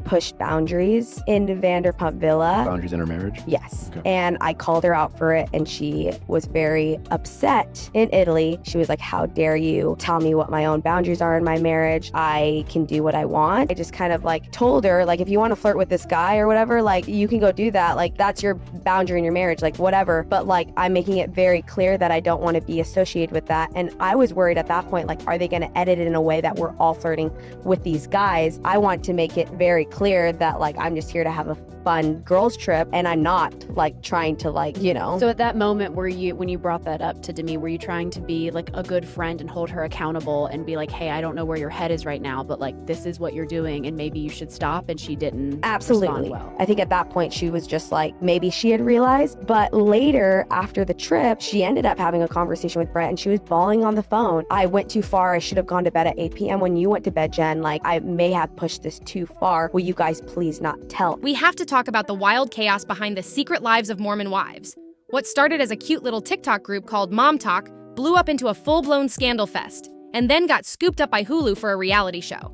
pushed boundaries in Vanderpump Villa. Boundaries in her marriage? Yes. Okay. And I called her out for it, and she was very upset in Italy. She was like, how dare you tell me what my own boundaries are in my marriage? I can do what I want. I just kind of like told her, like, if you want to flirt with this guy or whatever, like, you can go do that. Like, that's your boundary in your marriage, like, whatever. But like, I'm making it very clear that I don't want to be associated with that. And I was worried at that point, like, are they going to edit it in a way that we're all flirting with these guys? I want to make it very clear that, like, I'm just here to have a fun girls trip, and I'm not like trying to, like, you know. So at that moment, when you brought that up to Demi, were you trying to be like a good friend and hold her accountable and be like, hey, I don't know where your head is right now, but like, this is what you're doing and maybe you should stop? And she didn't Absolutely. respond well. I think at that point she was just like, maybe she had realized, but later after the trip, she ended up having a conversation with Brett and she was bawling on the phone. I went too far. I should have gone to bed at 8 p.m. when you went to bed, Jen. Like, I may have pushed this too far. Will you guys please not tell? We have to talk about the wild chaos behind the secret lives of Mormon wives. What started as a cute little TikTok group called MomTok blew up into a full-blown scandal fest, and then got scooped up by Hulu for a reality show.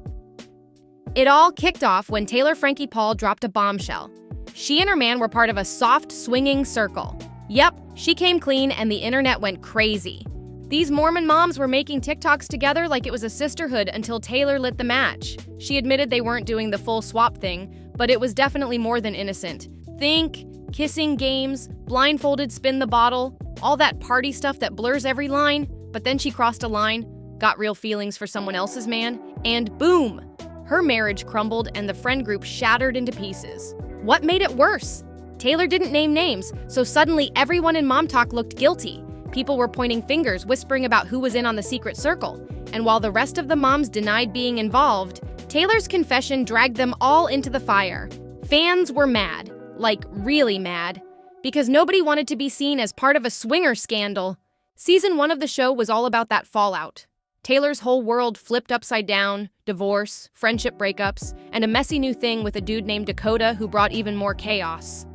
It all kicked off when Taylor Frankie Paul dropped a bombshell. She and her man were part of a soft, swinging circle. Yep, she came clean and the internet went crazy. These Mormon moms were making TikToks together like it was a sisterhood until Taylor lit the match. She admitted they weren't doing the full swap thing, but it was definitely more than innocent. Think kissing games, blindfolded spin the bottle, all that party stuff that blurs every line. But then she crossed a line, got real feelings for someone else's man, and boom! Her marriage crumbled and the friend group shattered into pieces. What made it worse? Taylor didn't name names, so suddenly everyone in MomTok looked guilty. People were pointing fingers, whispering about who was in on the secret circle. And while the rest of the moms denied being involved, Taylor's confession dragged them all into the fire. Fans were mad, like really mad, because nobody wanted to be seen as part of a swinger scandal. Season 1 of the show was all about that fallout. Taylor's whole world flipped upside down, divorce, friendship breakups, and a messy new thing with a dude named Dakota who brought even more chaos.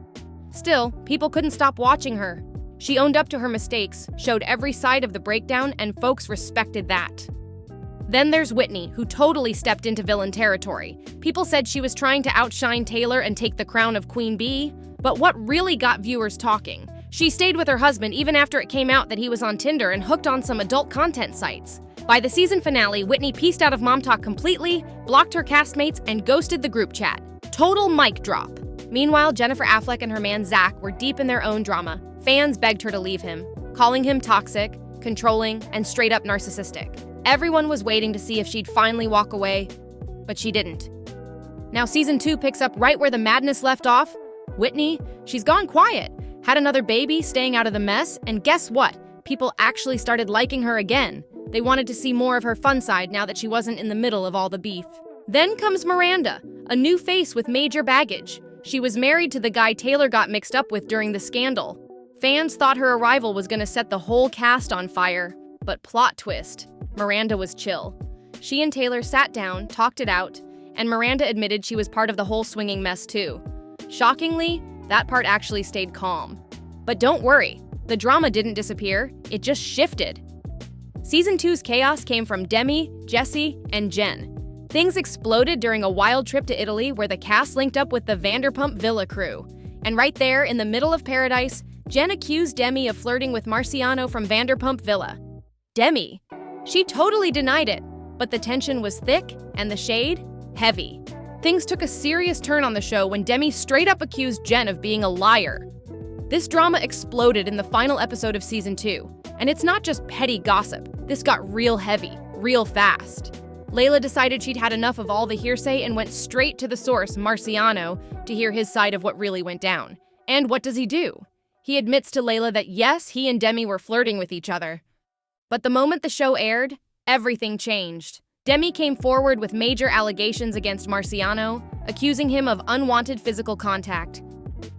Still, people couldn't stop watching her. She owned up to her mistakes, showed every side of the breakdown, and folks respected that. Then there's Whitney, who totally stepped into villain territory. People said she was trying to outshine Taylor and take the crown of Queen Bee, but what really got viewers talking? She stayed with her husband even after it came out that he was on Tinder and hooked on some adult content sites. By the season finale, Whitney pieced out of MomTok completely, blocked her castmates, and ghosted the group chat. Total mic drop. Meanwhile, Jennifer Affleck and her man Zach were deep in their own drama. Fans begged her to leave him, calling him toxic, controlling, and straight up narcissistic. Everyone was waiting to see if she'd finally walk away, but she didn't. Now season 2 picks up right where the madness left off. Whitney, she's gone quiet, had another baby, staying out of the mess, and guess what? People actually started liking her again. They wanted to see more of her fun side now that she wasn't in the middle of all the beef. Then comes Miranda, a new face with major baggage. She was married to the guy Taylor got mixed up with during the scandal. Fans thought her arrival was going to set the whole cast on fire, but plot twist. Miranda was chill. She and Taylor sat down, talked it out, and Miranda admitted she was part of the whole swinging mess too. Shockingly, that part actually stayed calm. But don't worry, the drama didn't disappear, it just shifted. Season 2's chaos came from Demi, Jesse, and Jen. Things exploded during a wild trip to Italy where the cast linked up with the Vanderpump Villa crew. And right there, in the middle of paradise, Jen accused Demi of flirting with Marciano from Vanderpump Villa. Demi, she totally denied it, but the tension was thick and the shade heavy. Things took a serious turn on the show when Demi straight up accused Jen of being a liar. This drama exploded in the final episode of season 2, and it's not just petty gossip. This got real heavy, real fast. Layla decided she'd had enough of all the hearsay and went straight to the source, Marciano, to hear his side of what really went down. And what does he do? He admits to Layla that yes, he and Demi were flirting with each other. But the moment the show aired, everything changed. Demi came forward with major allegations against Marciano, accusing him of unwanted physical contact.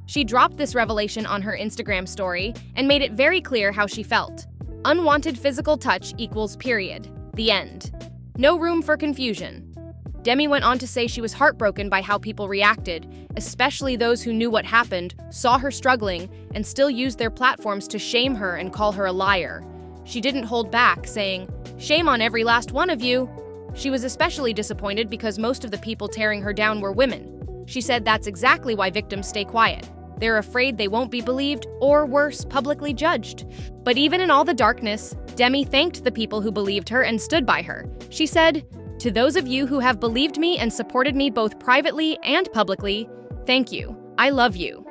She dropped this revelation on her Instagram story and made it very clear how she felt. Unwanted physical touch equals period. The end. No room for confusion. Demi went on to say she was heartbroken by how people reacted, especially those who knew what happened, saw her struggling, and still used their platforms to shame her and call her a liar. She didn't hold back, saying, "Shame on every last one of you." She was especially disappointed because most of the people tearing her down were women. She said that's exactly why victims stay quiet. They're afraid they won't be believed, or worse, publicly judged. But even in all the darkness, Demi thanked the people who believed her and stood by her. She said, "To those of you who have believed me and supported me both privately and publicly, thank you. I love you."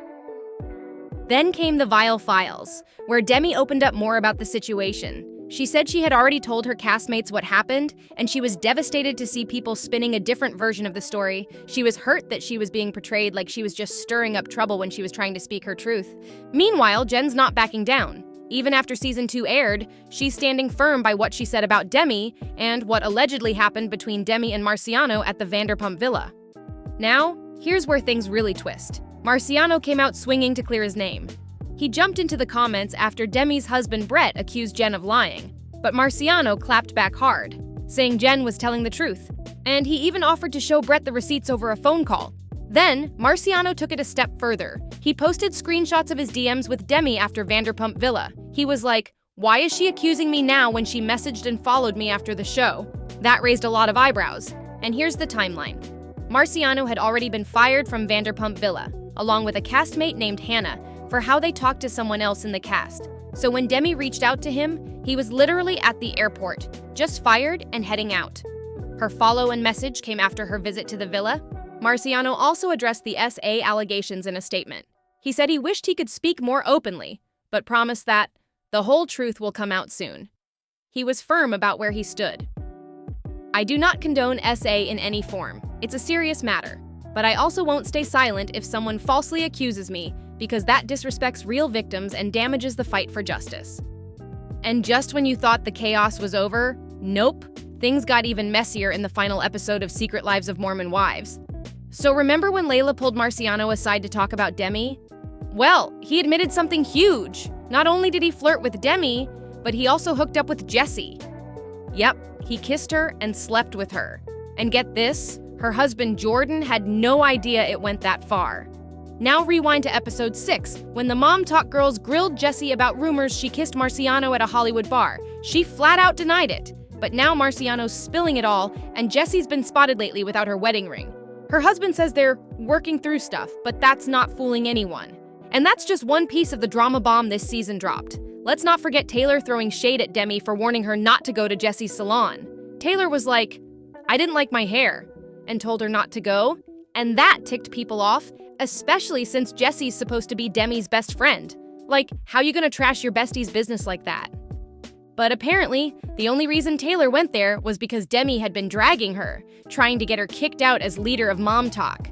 Then came the Vile Files, where Demi opened up more about the situation. She said she had already told her castmates what happened, and she was devastated to see people spinning a different version of the story. She was hurt that she was being portrayed like she was just stirring up trouble when she was trying to speak her truth. Meanwhile, Jen's not backing down. Even after season 2 aired, she's standing firm by what she said about Demi and what allegedly happened between Demi and Marciano at the Vanderpump Villa. Now, here's where things really twist. Marciano came out swinging to clear his name. He jumped into the comments after Demi's husband Brett accused Jen of lying, but Marciano clapped back hard, saying Jen was telling the truth, and he even offered to show Brett the receipts over a phone call. Then, Marciano took it a step further. He posted screenshots of his DMs with Demi after Vanderpump Villa. He was like, "Why is she accusing me now when she messaged and followed me after the show?" That raised a lot of eyebrows. And here's the timeline. Marciano had already been fired from Vanderpump Villa, along with a castmate named Hannah, for how they talked to someone else in the cast. So when Demi reached out to him, he was literally at the airport, just fired and heading out. Her follow and message came after her visit to the villa. Marciano also addressed the SA allegations in a statement. He said he wished he could speak more openly, but promised that the whole truth will come out soon. He was firm about where he stood. "I do not condone SA in any form. It's a serious matter. But I also won't stay silent if someone falsely accuses me, because that disrespects real victims and damages the fight for justice." And just when you thought the chaos was over, nope, things got even messier in the final episode of Secret Lives of Mormon Wives. So remember when Layla pulled Marciano aside to talk about Demi? Well, he admitted something huge. Not only did he flirt with Demi, but he also hooked up with Jessie. Yep, he kissed her and slept with her. And get this, her husband Jordan had no idea it went that far. Now rewind to episode 6, when the MomTok girls grilled Jessie about rumors she kissed Marciano at a Hollywood bar. She flat out denied it. But now Marciano's spilling it all, and Jessie's been spotted lately without her wedding ring. Her husband says they're working through stuff, but that's not fooling anyone. And that's just one piece of the drama bomb this season dropped. Let's not forget Taylor throwing shade at Demi for warning her not to go to Jessie's salon. Taylor was like, "I didn't like my hair," and told her not to go. And that ticked people off, especially since Jessie's supposed to be Demi's best friend. Like, how you gonna trash your bestie's business like that? But apparently, the only reason Taylor went there was because Demi had been dragging her, trying to get her kicked out as leader of MomTok.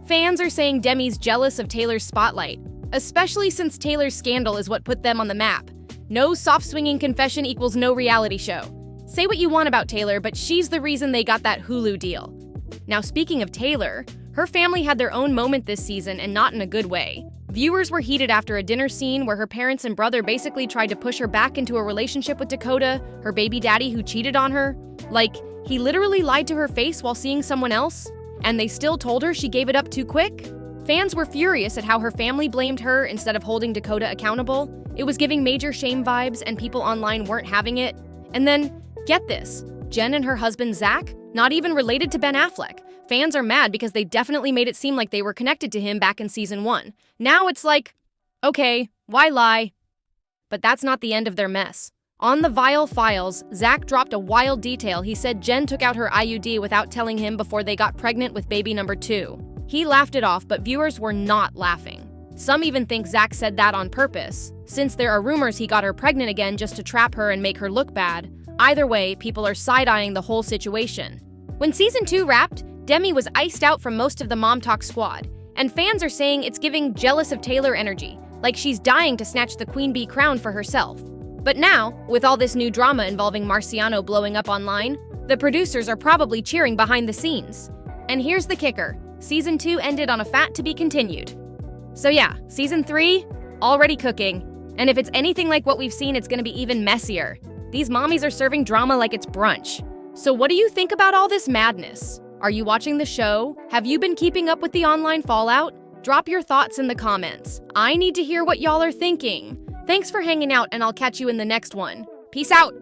Fans are saying Demi's jealous of Taylor's spotlight, especially since Taylor's scandal is what put them on the map. No soft-swinging confession equals no reality show. Say what you want about Taylor, but she's the reason they got that Hulu deal. Now, speaking of Taylor, her family had their own moment this season, and not in a good way. Viewers were heated after a dinner scene where her parents and brother basically tried to push her back into a relationship with Dakota, her baby daddy who cheated on her. Like, he literally lied to her face while seeing someone else, and they still told her she gave it up too quick. Fans were furious at how her family blamed her instead of holding Dakota accountable. It was giving major shame vibes, and people online weren't having it. And then, get this, Jen and her husband Zach, not even related to Ben Affleck. Fans are mad because they definitely made it seem like they were connected to him back in season 1. Now it's like, okay, why lie? But that's not the end of their mess. On the Vile Files, Zach dropped a wild detail. He said Jen took out her IUD without telling him before they got pregnant with baby number 2. He laughed it off, but viewers were not laughing. Some even think Zach said that on purpose, since there are rumors he got her pregnant again just to trap her and make her look bad. Either way, people are side-eyeing the whole situation. When season 2 wrapped, Demi was iced out from most of the MomTok squad, and fans are saying it's giving jealous of Taylor energy, like she's dying to snatch the Queen Bee crown for herself. But now, with all this new drama involving Marciano blowing up online, the producers are probably cheering behind the scenes. And here's the kicker, season 2 ended on a fat to be continued. So yeah, season 3, already cooking, and if it's anything like what we've seen, it's gonna be even messier. These mommies are serving drama like it's brunch. So what do you think about all this madness? Are you watching the show? Have you been keeping up with the online fallout? Drop your thoughts in the comments. I need to hear what y'all are thinking. Thanks for hanging out, and I'll catch you in the next one. Peace out!